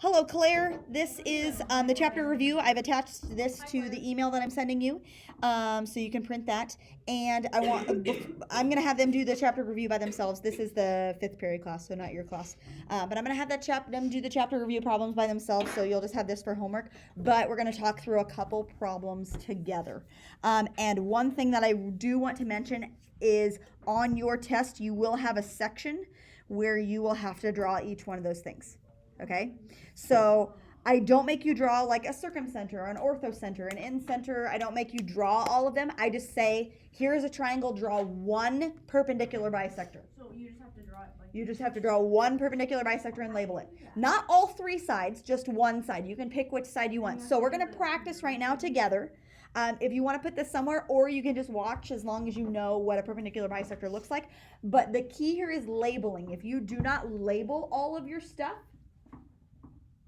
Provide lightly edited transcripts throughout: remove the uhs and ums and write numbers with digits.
Hello, Claire. This is the chapter review. I've attached this to the email that I'm sending you, so you can print that. And I'm going to have them do the chapter review by themselves. This is the fifth period class, so not your class. But I'm going to have them do the chapter review problems by themselves, so you'll just have this for homework. But we're going to talk through a couple problems together. And one thing that I do want to mention is on your test, you will have a section where you will have to draw each one of those things. Okay, so I don't make you draw like a circumcenter, an orthocenter, an incenter. I don't make you draw all of them. I just say, here's a triangle, draw one perpendicular bisector. So you just have to draw it like You just have to draw one perpendicular bisector and label it. Not all three sides, just one side. You can pick which side you want. So we're going to practice right now together. If you want to put this somewhere, or you can just watch as long as you know what a perpendicular bisector looks like. But the key here is labeling. If you do not label all of your stuff,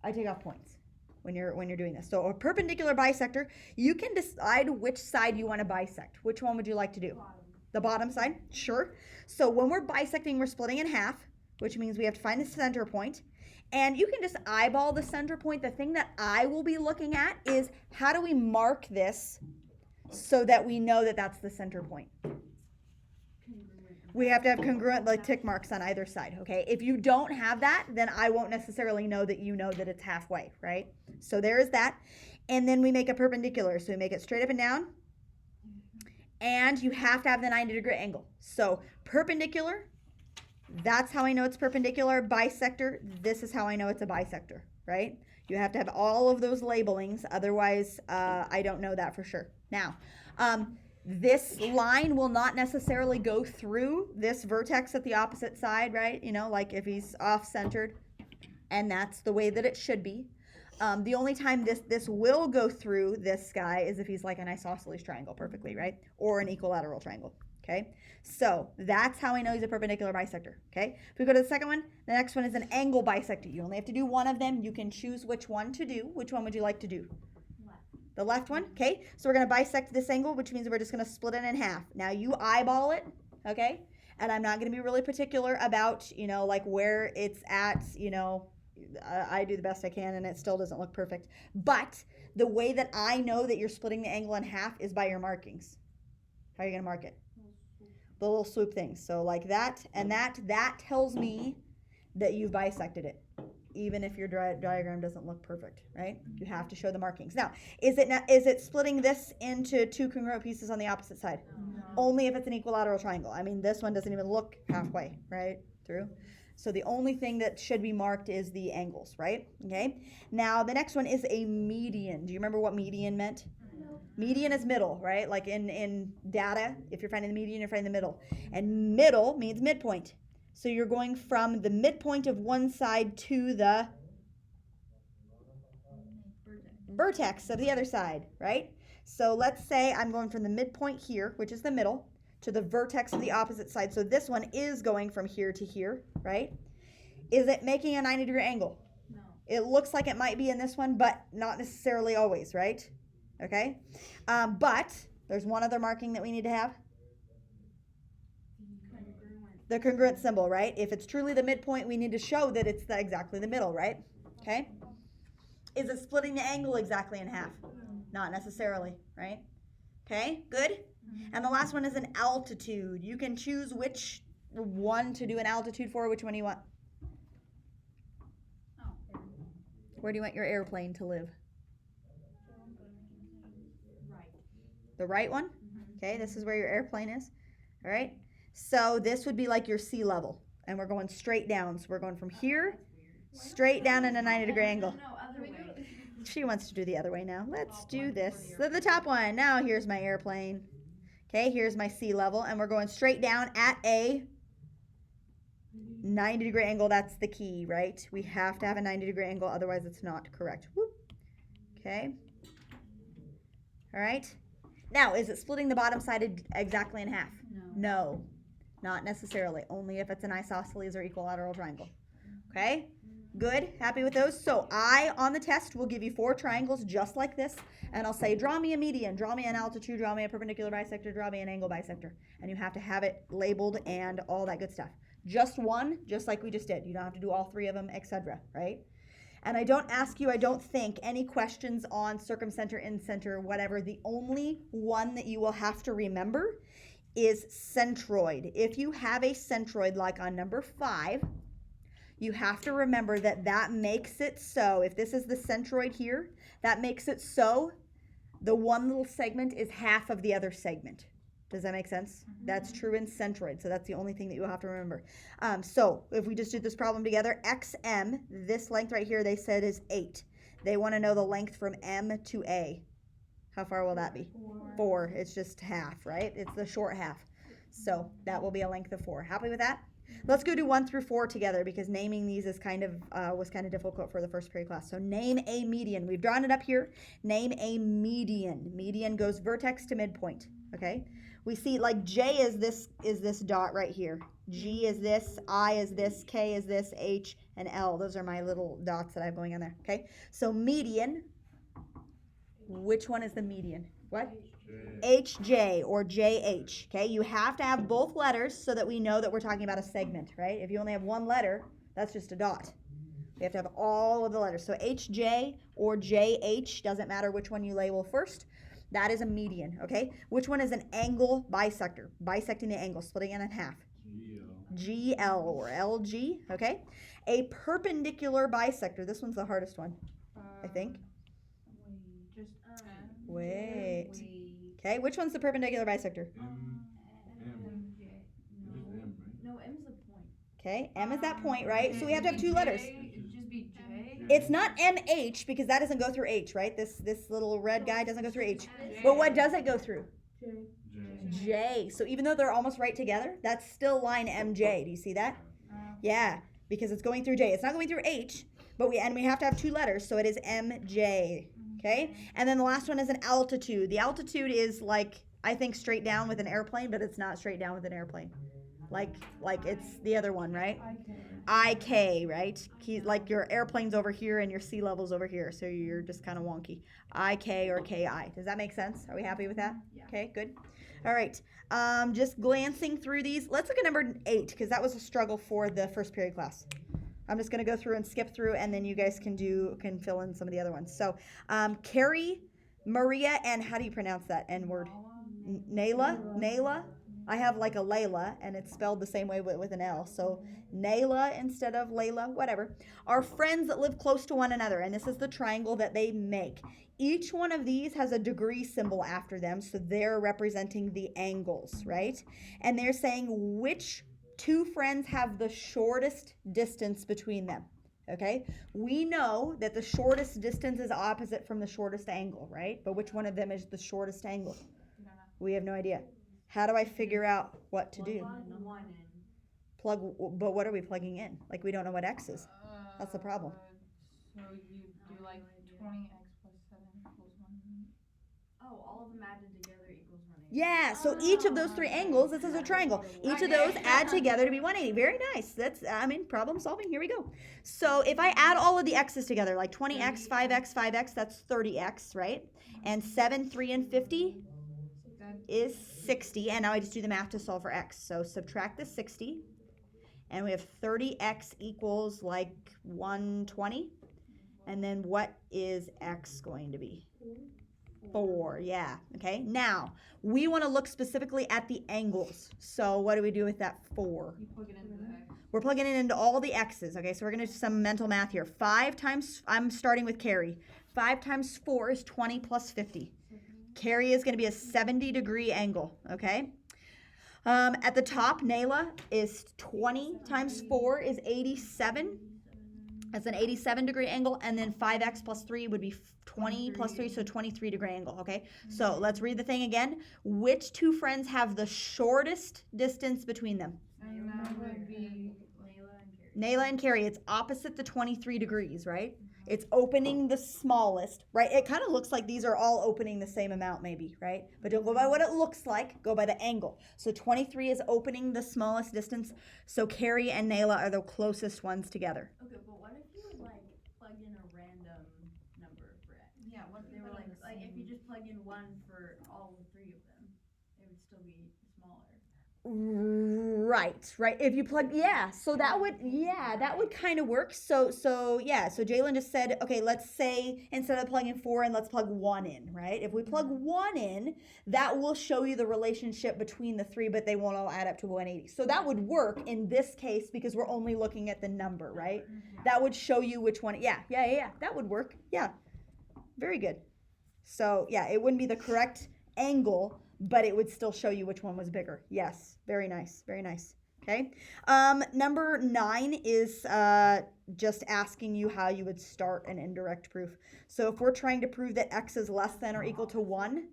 I take off points when you're doing this. So a perpendicular bisector, you can decide which side you want to bisect. Which one would you like to do? The bottom side? Sure. So when we're bisecting, we're splitting in half, which means we have to find the center point. And you can just eyeball the center point. The thing that I will be looking at is how do we mark this so that we know that that's the center point. We have to have congruent like tick marks on either side, okay? If you don't have that, then I won't necessarily know that you know that it's halfway, right? So there is that. And then we make a perpendicular. So we make it straight up and down. And you have to have the 90-degree angle. So perpendicular, that's how I know it's perpendicular. Bisector, this is how I know it's a bisector, right? You have to have all of those labelings. Otherwise, I don't know that for sure. Now, this line will not necessarily go through this vertex at the opposite side, right? You know, like if he's off-centered, and that's the way that it should be. The only time this will go through this guy is if he's like an isosceles triangle perfectly, right? Or an equilateral triangle, okay? So that's how I know he's a perpendicular bisector, okay? If we go to the second one, the next one is an angle bisector. You only have to do one of them. You can choose which one to do. Which one would you like to do? The left one, okay? So we're going to bisect this angle, which means we're just going to split it in half. Now you eyeball it, okay? And I'm not going to be really particular about, you know, like where it's at, you know, I do the best I can and it still doesn't look perfect. But the way that I know that you're splitting the angle in half is by your markings. How are you going to mark it? The little swoop things. So like that and that tells me that you've bisected it. Even if your diagram doesn't look perfect, right? You have to show the markings. Now, is it splitting this into two congruent pieces on the opposite side? No. Only if it's an equilateral triangle. I mean, this one doesn't even look halfway, right, through. So the only thing that should be marked is the angles, right? Okay. Now, the next one is a median. Do you remember what median meant? No. Median is middle, right? Like in data, if you're finding the median, you're finding the middle. And middle means midpoint. So you're going from the midpoint of one side to the vertex of the other side, right? So let's say I'm going from the midpoint here, which is the middle, to the vertex of the opposite side. So this one is going from here to here, right? Is it making a 90-degree angle? No. It looks like it might be in this one, but not necessarily always, right? Okay? But there's one other marking that we need to have. The congruent symbol, right? If it's truly the midpoint, we need to show that it's exactly the middle, right? Okay? Is it splitting the angle exactly in half? Not necessarily, right? Okay, good. And the last one is an altitude. You can choose which one to do an altitude for. Which one do you want? Where do you want your airplane to live? Right. The right one? Okay, this is where your airplane is. All right? So this would be like your sea level. And we're going straight down. So we're going from here straight down in a 90-degree angle. No, other way. She wants to do the other way now. Let's do this. So the top one. Now here's my airplane. Okay, here's my sea level. And we're going straight down at a 90-degree angle. That's the key, right? We have to have a 90-degree angle. Otherwise, it's not correct. Whoop. Okay. All right. Now, is it splitting the bottom side exactly in half? No. Not necessarily. Only if it's an isosceles or equilateral triangle. Okay? Good? Happy with those? So I, on the test, will give you 4 triangles just like this. And I'll say, draw me a median, draw me an altitude, draw me a perpendicular bisector, draw me an angle bisector. And you have to have it labeled and all that good stuff. Just one, just like we just did. You don't have to do all 3 of them, etc. Right? And I don't ask you, I don't think, any questions on circumcenter, incenter, whatever. The only one that you will have to remember is centroid. If you have a centroid like on number 5, you have to remember that that makes it so, if this is the centroid here, that makes it so the one little segment is half of the other segment. Does that make sense? That's true in centroid, so that's the only thing that you'll have to remember. So if we just did this problem together, XM, this length right here, they said is 8. They want to know the length from M to A. How far will that be? 4. It's just half, right? It's the short half. So that will be a length of 4. Happy with that? Let's go do 1 through 4 together because naming these is was kind of difficult for the first period class. So name a median. We've drawn it up here. Name a median. Median goes vertex to midpoint. Okay. We see like J is this dot right here. G is this, I is this, K is this, H and L. Those are my little dots that I have going on there. Okay. So median. Which one is the median? What? HJ or JH. Okay, you have to have both letters so that we know that we're talking about a segment, right? If you only have one letter, that's just a dot. You have to have all of the letters. So HJ or JH, doesn't matter which one you label first. That is a median, okay? Which one is an angle bisector? Bisecting the angle, splitting it in half. GL or LG, okay? A perpendicular bisector. This one's the hardest one, I think. Wait. Okay, which one's the perpendicular bisector? No, M's the point. Okay, M is that point, right? So we have to have 2 letters. It'd just be J. It's not MH because that doesn't go through H, right? This little red guy doesn't go through H. But what does it go through? J. So even though they're almost right together, that's still line MJ. Do you see that? Yeah, because it's going through J. It's not going through H, but we have to have 2 letters, so it is MJ. Okay? And then the last one is an altitude. The altitude is like, I think, straight down with an airplane, but it's not straight down with an airplane. Like it's the other one, right? IK, right? Like your airplane's over here and your sea level's over here, so you're just kind of wonky. IK or KI. Does that make sense? Are we happy with that? Yeah. Okay, good. All right. Just glancing through these. Let's look at number 8 because that was a struggle for the first period class. I'm just going to go through and skip through, and then you guys can fill in some of the other ones. So, Carrie, Maria, and how do you pronounce that N word? Nayla. I have like a Layla, and it's spelled the same way with an L. So Nayla instead of Layla, whatever. Are friends that live close to one another, and this is the triangle that they make. Each one of these has a degree symbol after them, so they're representing the angles, right? And they're saying which 2 friends have the shortest distance between them. Okay, we know that the shortest distance is opposite from the shortest angle, right? But which one of them is the shortest angle? We have no idea. How do I figure out what to do? Plug, but what are we plugging in? Like we don't know what x is. That's the problem. So you do like 20x plus 7 equals 1. Oh, all of them added together equals 180. Yeah, so each of those 3 angles, this is a triangle. Each of those add together to be 180. Very nice. That's, problem solving. Here we go. So if I add all of the x's together, like 20x, 5x, that's 30x, right? And 7, 3, and 50 is 60. And now I just do the math to solve for x. So subtract the 60. And we have 30x equals like 120. And then what is x going to be? 4, yeah. Okay, now we want to look specifically at the angles. So what do we do with that 4? You plug it into the x. We're plugging it into all the x's. Okay, so we're going to do some mental math here. 5 times, I'm starting with Carrie. 5 times 4 is 20 plus 50. Carrie is going to be a 70-degree angle, okay? At the top, Nayla is 20 times 4 is 87. That's an 87-degree angle, and then 5x plus 3 would be 20 plus 3, so 23-degree angle, okay? So let's read the thing again. Which 2 friends have the shortest distance between them? And that would be Nayla and Carrie. It's opposite the 23 degrees, right? It's opening the smallest, right? It kind of looks like these are all opening the same amount maybe, right? But don't go by what it looks like, go by the angle. So 23 is opening the smallest distance, so Carrie and Nayla are the closest ones together. Okay, but what if you like plug in a random number for x? Yeah, what if They they were were like if you just plug in 1 for all 3 of them, it would still be smaller. Right. If you plug, so that would kind of work. So Jalen just said, okay, let's say instead of plugging 4 in, let's plug 1 in, right? If we plug 1 in, that will show you the relationship between the 3, but they won't all add up to 180. So that would work in this case because we're only looking at the number, right? That would show you which one. Yeah. That would work. Yeah. Very good. So it wouldn't be the correct angle, but it would still show you which one was bigger. Yes, very nice. Okay. Number 9 is just asking you how you would start an indirect proof. So if we're trying to prove that x is less than or equal to 1,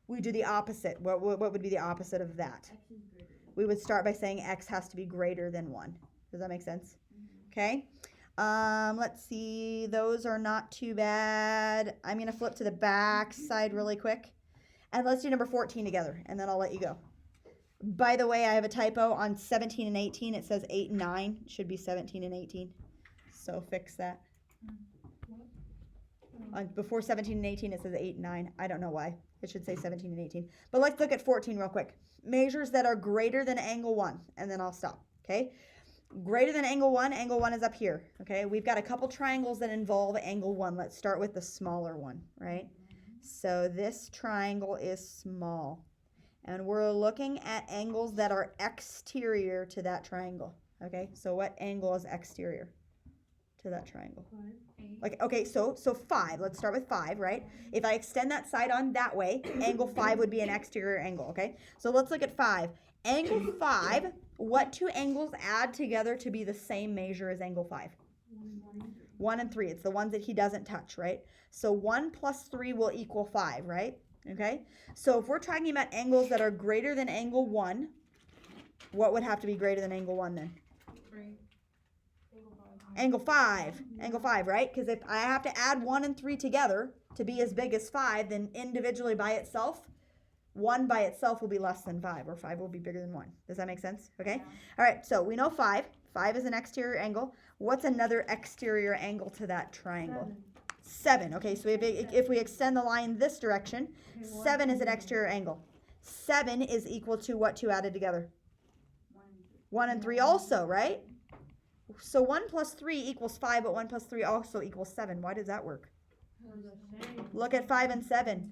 we do the opposite. What would be the opposite of that? X is greater. We would start by saying x has to be greater than 1. Does that make sense? Okay. Let's see. Those are not too bad. I'm going to flip to the back side really quick. And let's do number 14 together, and then I'll let you go. By the way, I have a typo on 17 and 18. It says 8 and 9. It should be 17 and 18. So fix that. Before 17 and 18, it says 8 and 9. I don't know why. It should say 17 and 18. But let's look at 14 real quick. Measures that are greater than angle 1, and then I'll stop. Okay? Greater than angle 1 is up here. Okay? We've got a couple triangles that involve angle 1. Let's start with the smaller one, right? So this triangle is small. And we're looking at angles that are exterior to that triangle. Okay, so what angle is exterior to that triangle? 8. Okay, so 5. Let's start with 5, right? If I extend that side on that way, angle 5 would be an exterior angle, okay? So let's look at 5. Angle 5, what two angles add together to be the same measure as angle 5? 1 and 3. It's the ones that he doesn't touch, right? So 1 plus 3 will equal 5, right? Okay? So if we're talking about angles that are greater than angle 1, what would have to be greater than angle 1 then? 3. Angle 5. Angle 5, right? Because if I have to add 1 and 3 together to be as big as 5, then individually by itself, 1 by itself will be less than 5, or 5 will be bigger than 1. Does that make sense? Okay? Yeah. All right, so we know 5. 5 is an exterior angle. What's another exterior angle to that triangle? 7. Okay, so if we extend the line this direction, 7 is an exterior angle. 7 is equal to what two added together? 1 and 3 also, right? So 1 plus 3 equals 5, but 1 plus 3 also equals 7. Why does that work? Look at 5 and 7.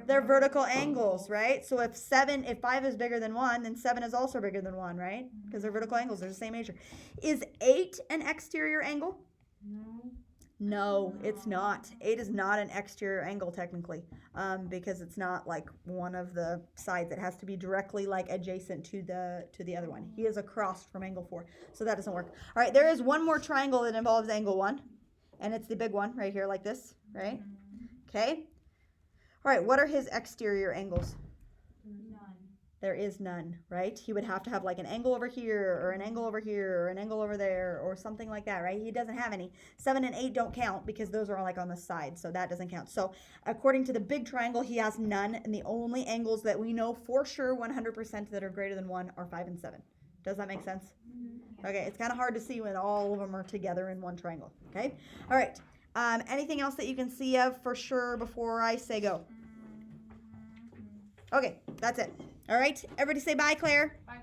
They're vertical angles, right? So if 5 is bigger than 1, then 7 is also bigger than 1, right? Because they're vertical angles. They're the same measure. Is 8 an exterior angle? No, it's not. 8 is not an exterior angle technically, because it's not like one of the sides. It has to be directly like adjacent to the other one. He is across from angle 4, so that doesn't work. All right, there is one more triangle that involves angle 1, and it's the big one right here like this, right? Okay. All right, what are his exterior angles? None. There is none, right? He would have to have like an angle over here, or an angle over here, or an angle over there, or something like that, right? He doesn't have any. 7 and 8 don't count because those are like on the side, so that doesn't count. So according to the big triangle, he has none, and the only angles that we know for sure 100% that are greater than 1 are 5 and 7. Does that make sense? Okay, it's kind of hard to see when all of them are together in one triangle, okay? All right, anything else that you can see of for sure before I say go? Okay, that's it. All right, everybody say bye, Claire. Bye.